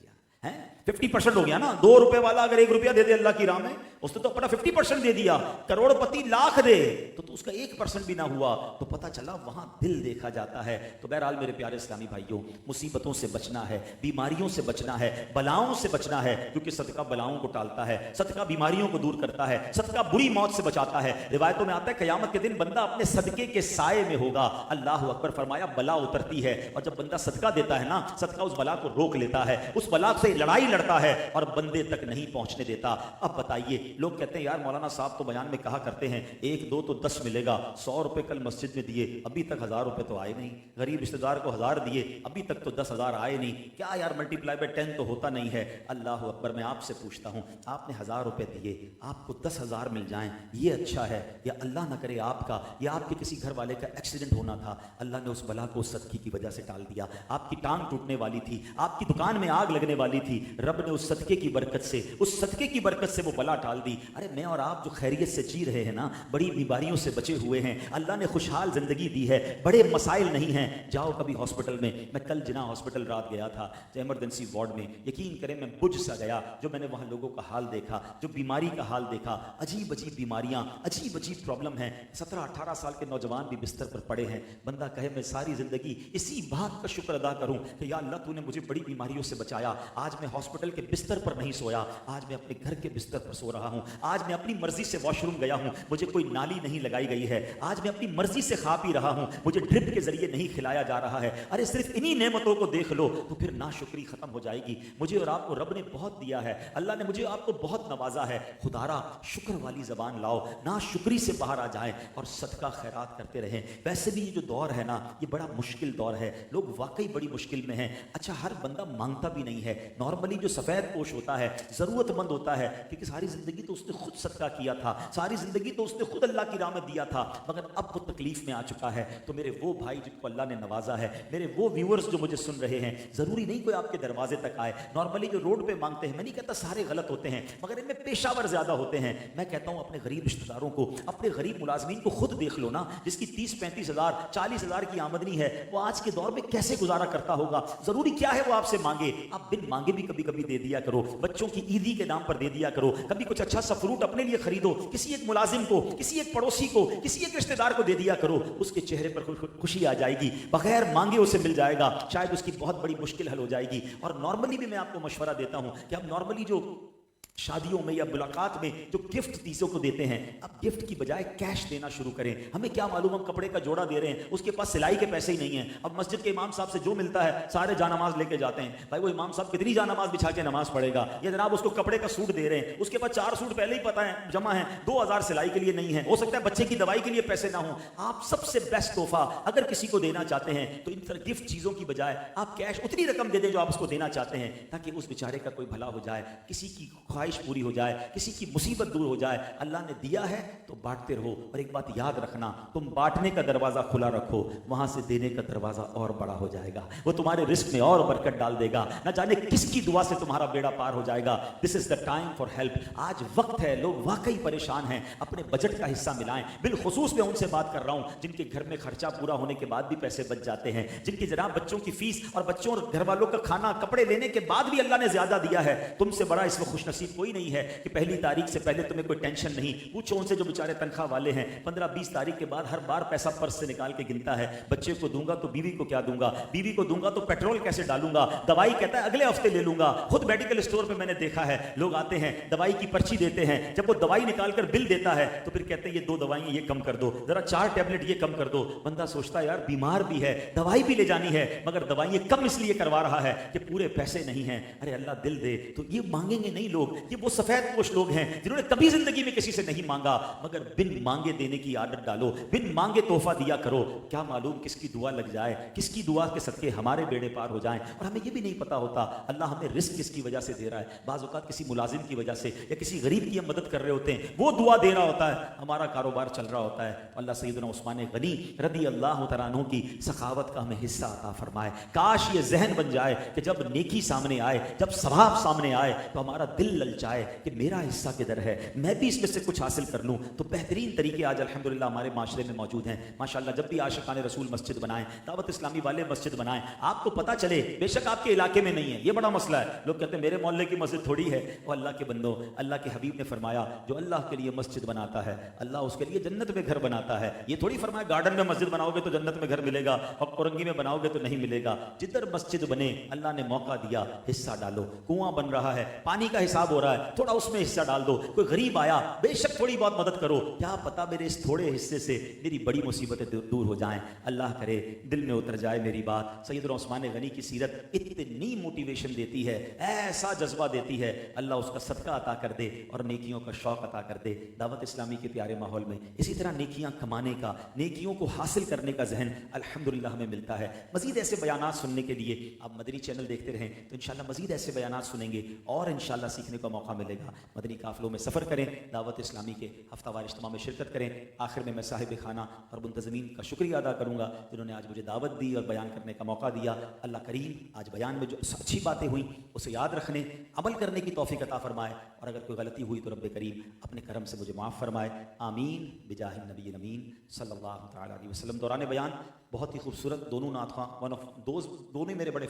50% ہو گیا نا۔ 2 روپے والا اگر 1 روپیہ دے دے اللہ کی راہ میں، اس نے تو اپنا 50% دے دیا۔ کروڑ پتی لاکھ دے تو اس کا 1% بھی نہ ہوا، تو پتہ چلا وہاں دل دیکھا جاتا ہے۔ تو بہرحال میرے پیارے اسلامی بھائیوں، مصیبتوں سے بچنا ہے، بیماریوں سے بچنا ہے، بلاؤں سے بچنا ہے، کیونکہ صدقہ بلاؤں کو ٹالتا ہے، صدقہ بیماریوں کو دور کرتا ہے، صدقہ بری موت سے بچاتا ہے۔ روایتوں میں آتا ہے قیامت کے دن بندہ اپنے صدقے کے سائے میں ہوگا۔ اللہ اکبر، فرمایا بلا اترتی ہے، اور جب بندہ صدقہ دیتا ہے نا، صدقہ اس بلا کو روک لیتا ہے، اس بلا سے لڑائی لڑتا ہے اور بندے تک نہیں پہنچنے دیتا۔ اب بتائیے، لوگ کہتے ہیں یار مولانا صاحب تو بیان میں کہا کرتے ہیں 1 2 تو 10 ملے گا، 100 روپے کل مسجد میں دیے ابھی تک 1000 روپے تو آئے نہیں، غریب رشتہ دار کو 1000 دیے ابھی تک تو 10,000 آئے نہیں، کیا یار ملٹیپلائی بائی 10 تو ہوتا نہیں ہے۔ اللہ اکبر، میں آپ سے پوچھتا ہوں، آپ نے 1000 روپے دیے، آپ کو 10,000 مل جائیں، یہ اچھا ہے، یا اللہ نہ کرے آپ کا یا آپ کے کسی گھر والے کا ایکسیڈنٹ ہونا تھا، اللہ نے اس بلا کو صدقے کی وجہ سے ٹال دیا، آپ کی ٹانگ ٹوٹنے والی تھی، آپ کی دکان میں آگ لگنے والی تھی، رب نے اس صدقے کی برکت سے، اس صدقے کی برکت سے وہ بلا ٹال دی۔ ارے میں اور آپ جو خیریت سے جی رہے ہیں نا، بڑی بیماریوں سے بچے ہوئے ہیں، اللہ نے خوشحال زندگی دی ہے، بڑے مسائل نہیں ہیں۔ جاؤ کبھی ہاسپٹل میں، میں کل جناح ہاسپٹل رات گیا تھا ایمرجنسی وارڈ میں، یقین کریں میں بجھ سا گیا جو میں نے وہاں لوگوں کا حال دیکھا، جو بیماری کا حال دیکھا، عجیب عجیب بیماریاں، عجیب عجیب پرابلم ہیں، 17-18 سال کے نوجوان بھی بستر پر پڑے ہیں۔ بندہ کہے میں ساری زندگی اسی بات کا شکر ادا کروں کہ یا اللہ تو نے مجھے بڑی بیماریوں سے بچایا، آج میں ہاسپٹل کے بستر پر نہیں سویا, آج میں اپنے گھر کے بستر پر سو رہا ہوں. آج میں اپنی مرضی سے واش روم گیا ہوں, مجھے کوئی نالی نہیں لگائی گئی ہے. آج میں اپنی مرضی سے کھا پی رہا ہوں, مجھے ڈرپ کے ذریعے نہیں کھلایا جا رہا ہے. ارے صرف انہی نعمتوں کو دیکھ لو تو پھر ناشکری ختم ہو جائے گی. مجھے اور آپ کو رب نے بہت دیا ہے, اللہ نے مجھے آپ کو بہت نوازا ہے. خدارا شکر والی زبان لاؤ, ناشکری سے باہر آ جائیں اور صدقہ خیرات کرتے رہیں. ویسے بھی یہ جو دور ہے نا, یہ بڑا مشکل دور ہے, لوگ واقعی بڑی مشکل میں ہیں. اچھا ہر بندہ مانگتا بھی نہیں ہے. نارملی جو سفید پوش ہوتا ہے, ضرورت مند ہوتا ہے, کیونکہ ساری زندگی تو اس نے خود صدقہ کیا تھا, ساری زندگی تو اس نے خود اللہ کی راہ میں دیا تھا, مگر اب وہ تکلیف میں آ چکا ہے. تو میرے وہ بھائی جن کو اللہ نے نوازا ہے, میرے وہ ویورز جو مجھے سن رہے ہیں, ضروری نہیں کوئی آپ کے دروازے تک آئے. نارملی جو روڈ پہ مانگتے ہیں, میں نہیں کہتا سارے غلط ہوتے ہیں, مگر ان میں پیشہ ور زیادہ ہوتے ہیں. میں کہتا ہوں اپنے غریب رشتہ داروں کو, اپنے غریب ملازمین کو خود دیکھ لو نا, جس کی 30-35 ہزار 40 ہزار کی آمدنی ہے, وہ آج کے دور میں کیسے گزارا کرتا ہوگا. ضروری کیا ہے وہ آپ سے مانگے, آپ بن مانگے بھی کبھی کبھی دے دیا کرو. بچوں کی عیدی کے نام پر دے دیا کرو. کبھی کچھ اچھا سا فروٹ اپنے لیے خریدو, کسی ایک ملازم کو, کسی ایک پڑوسی کو, کسی ایک رشتہ دار کو دے دیا کرو. اس کے چہرے پر خوشی آ جائے گی, بغیر مانگے اسے مل جائے گا, شاید اس کی بہت بڑی مشکل حل ہو جائے گی. اور نارملی بھی میں آپ کو مشورہ دیتا ہوں کہ ہم نارملی جو شادیوں میں یا ملاقات میں جو گفٹ چیزوں کو دیتے ہیں, اب گفٹ کی بجائے کیش دینا شروع کریں. ہمیں کیا معلوم ہم کپڑے کا جوڑا دے رہے ہیں, اس کے پاس سلائی کے پیسے ہی نہیں ہیں. اب مسجد کے امام صاحب سے جو ملتا ہے سارے جانماز لے کے جاتے ہیں. بھائی وہ امام صاحب کتنی جانماز بچھا کے نماز پڑھے گا, یا جناب اس کو کپڑے کا سوٹ دے رہے ہیں, اس کے پاس 4 سوٹ پہلے ہی پتہ ہے جمع ہیں, 2000 سلائی کے لیے نہیں ہے, ہو سکتا ہے بچے کی دوائی کے لیے پیسے نہ ہوں. آپ سب سے بیسٹ تحفہ اگر کسی کو دینا چاہتے ہیں تو ان طرح گفٹ چیزوں کی بجائے آپ کیش اتنی رقم دے دیں جو آپ اس کو دینا چاہتے ہیں, تاکہ اس بیچارے کا کوئی بھلا ہو جائے, کسی کی خواہش پوری ہو جائے, کسی کی مصیبت دور ہو جائے. اللہ نے دیا ہے تو بانٹتے رہو. اور ایک بات یاد رکھنا, تم بانٹنے کا دروازہ کھلا رکھو, وہاں سے دینے کا دروازہ اور بڑا ہو جائے گا. وہ تمہارے رزق میں اور برکت ڈال دے گا. نہ جانے کس کی دعا سے تمہارا بیڑا پار ہو جائے گا. دس از دا ٹائم فار ہیلپ. آج وقت ہے, لوگ واقعی پریشان ہیں, اپنے بجٹ کا حصہ ملائیں. بالخصوص میں ان سے بات کر رہا ہوں جن کے گھر میں خرچہ پورا ہونے کے بعد بھی پیسے بچ جاتے ہیں, جن کی جناب بچوں کی فیس اور بچوں اور گھر والوں کا کھانا کپڑے لینے کے بعد بھی اللہ نے زیادہ دیا ہے. تم سے بڑا اس وقت خوش نصیب کوئی نہیں ہے کہ پہلی تاریخ سے پہلے تمہیں کوئی ٹینشن نہیں. پوچھو ان سے جو بیچارے تنخواہ والے ہیں, 15-20 تاریخ کے بعد ہر بار پیسہ پرس سے نکال کے گنتا ہے. بچے کو دوں گا تو بیوی کو کیا دوں گا, بیوی کو دوں گا تو پیٹرول کیسے ڈالوں گا, دوائی کہتا ہے اگلے ہفتے لے لوں گا. خود میڈیکل اسٹور پہ میں نے دیکھا ہے, لوگ آتے ہیں دوائی کی پرچی دیتے ہیں, جب وہ دوائی نکال کر بل دیتا ہے تو پھر کہتے ہیں یہ 2 دوائیں یہ کم کر دو, ذرا 4 ٹیبلٹ یہ کم کر دو. بندہ سوچتا ہے یار بیمار بھی ہے, دوائی بھی لے جانی ہے, مگر دوائیں کم اس لیے کروا رہا ہے کہ پورے پیسے نہیں ہیں. ارے اللہ دل دے. تو یہ مانگیں گے نہیں لوگ, یہ وہ سفید پوش لوگ ہیں جنہوں نے کبھی زندگی میں کسی سے نہیں مانگا, مگر بن مانگے دینے کی عادت ڈالو, بن مانگے تحفہ دیا کرو. کیا معلوم کس کی دعا لگ جائے, کس کی دعا کے صدقے ہمارے بیڑے پار ہو جائیں. اور ہمیں یہ بھی نہیں پتا ہوتا اللہ ہمیں رزق کس کی وجہ سے دے رہا ہے. بعض اوقات کسی ملازم کی وجہ سے یا کسی غریب کی ہم مدد کر رہے ہوتے ہیں, وہ دعا دے رہا ہوتا ہے, ہمارا کاروبار چل رہا ہوتا ہے. اللہ سیدنا عثمان غنی رضی اللہ تعالیٰ عنہ کی سخاوت کا ہمیں حصہ عطا فرمائے. کاش یہ ذہن بن جائے کہ جب نیکی سامنے آئے, جب ثواب سامنے آئے تو ہمارا دل للچائے کہ میرا حصہ کدھر ہے, میں بھی اس میں سے کچھ حاصل کر لوں. تو بہترین طریقے آج الحمدللہ ہمارے معاشرے میں موجود ہیں. ماشاءاللہ جب بھی عاشقان رسول مسجد بنائیں, دعوت اسلامی والے مسجد بنائیں, آپ کو پتہ چلے, بے شک آپ کے علاقے میں نہیں ہے, یہ بڑا مسئلہ ہے. لوگ کہتے ہیں میرے محلے کی مسجد تھوڑی ہے. وہ اللہ کے بندوں, اللہ کے حبیب نے فرمایا جو اللہ کے لیے مسجد بناتا ہے اللہ اس کے لیے جنت میں گھر بناتا ہے. یہ تھوڑی فرمایا گارڈن میں مسجد بناؤ گے تو جنت میں گھر ملے گا اور اورنگی میں بناؤ گے تو نہیں ملے گا. جدھر مسجد بنے اللہ نے موقع دیا, حصہ ڈالو. کنواں بن رہا ہے, پانی کا حساب ہو رہا ہے, تھوڑا اس میں حصہ ڈال دو. کوئی غریب آیا, بے شک تھوڑی بہت مدد کرو. کیا پتا میرے اس تھوڑے حصے سے میری بڑی مصیبتیں دور ہو جائیں. اللہ کرے دل میں اتر جائے میری بات. سیدنا عثمان غنی کی سیرت اتنی موٹیویشن دیتی ہے, ایسا جذبہ دیتی ہے, اللہ اس کا صدقہ عطا کر دے اور نیکیوں کا شوق عطا کر دے. دعوت اسلامی کے پیارے ماحول میں اسی طرح نیکیاں کمانے کا, نیکیوں کو حاصل کرنے کا ذہن الحمدللہ ہمیں ملتا ہے. مزید ایسے بیانات سننے کے لیے آپ مدنی چینل دیکھتے رہیں تو انشاءاللہ مزید ایسے بیانات سنیں گے اور انشاءاللہ سیکھنے کا موقع ملے گا. مدنی قافلوں میں سفر کریں, دعوت اسلامی کے ہفتہ وار اجتماع میں شرکت کریں. آخر میں صاحب خانہ اور منتظمین کا شکریہ ادا کروں گا جنہوں نے آج مجھے دعوت دی اور بیان کرنے کا موقع دیا. اللہ کریم آج بیان میں جو اچھی باتیں ہوئیں اسے یاد رکھنے, عمل کرنے کی توفیق عطا فرمائے, اور اگر کوئی غلطی ہوئی تو رب کریم اپنے کرم سے مجھے معاف فرمائے. آمین بجاہ النبی الامین صلی اللہ تعالی علیہ وسلم. دوران بیان بہت ہی خوبصورت دونوں نعت خواں, دونوں میرے بڑے